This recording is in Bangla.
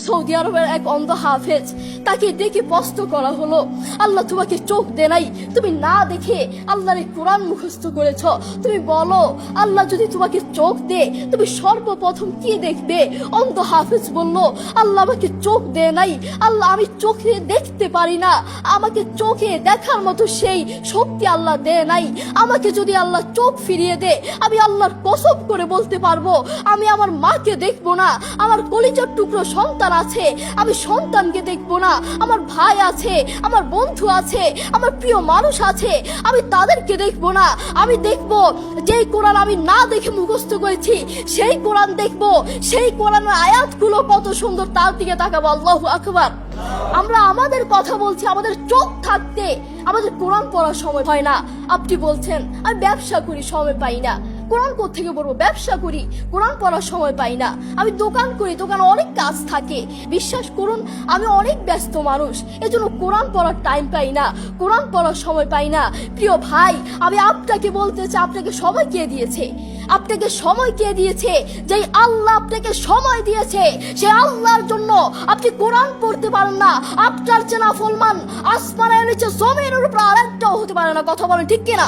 সৌদি আরবের এক অন্ধ হাফেজ, তাকে ডেকে প্রশ্ন করা হলো, আল্লাহ তোমাকে চোখ দে নাই, তুমি না দেখে আল্লাহর এই কোরআন মুখস্থ করেছ, তুমি বলো আল্লাহ যদি তোমাকে চোখ দে তুমি সর্বপ্রথম কি দেখবে? অন্ধ হাফেজ বলল, আল্লাহ আমাকে চোখ দে নাই, আল্লাহ আমি চোখে দেখতে পারি না, আমাকে চোখে দেখার মতো সেই শক্তি আল্লাহ দে নাই। আমাকে যদি আল্লাহ চোখ ফিরিয়ে দে, আমি আল্লাহর কসম করে বলতে পারবো আমি আমার মাকে দেখবো না, আমার কলিজার টুকরো সন্তান আছে আমি সন্তানকে দেখবো না, আমার ভাই আছে, আমার বন্ধু আছে, আমার প্রিয় মানুষ আছে আমি তাদেরকে দেখবো না। আমি দেখবো যেই কোরআন আমি না দেখে মুখস্থ করেছি সেই কোরআন দেখবো, সেই কোরআনের আয়াতগুলো কত সুন্দর তার দিকে তাকাবো। আল্লাহু আকবার। আমরা আমাদের কথা বলছি, আমাদের চোখ থাকতে আমাদের কোরআন পড়ার সময় হয় না। আপনি বলছেন আমি ব্যবসা করি সময় পাই না, কোরআন কোত্থেকে পড়বো? ব্যবসা করি কোরআন পড়ার সময় পাই না, আমি দোকান করি দোকানে অনেক কাজ থাকে, বিশ্বাস করুন আমি অনেক ব্যস্ত মানুষ, এজন্য কোরআন পড়ার টাইম পাই না, কোরআন পড়ার সময় পাই না। প্রিয় ভাই, আমি আপনাকে বলতে চাই আপনাকে সময় কে দিয়েছে? আপনাকে সময় কে দিয়েছে? যেই আল্লাহ আপনাকে সময় দিয়েছে সেই আল্লাহর জন্য আপনি কোরআন পড়তে পারেন না। আপনার চেনা ফলমান আসমানের নিচে জমিনের উপর আরেকটাও হতে পারে না। কথা বলেন ঠিক কিনা?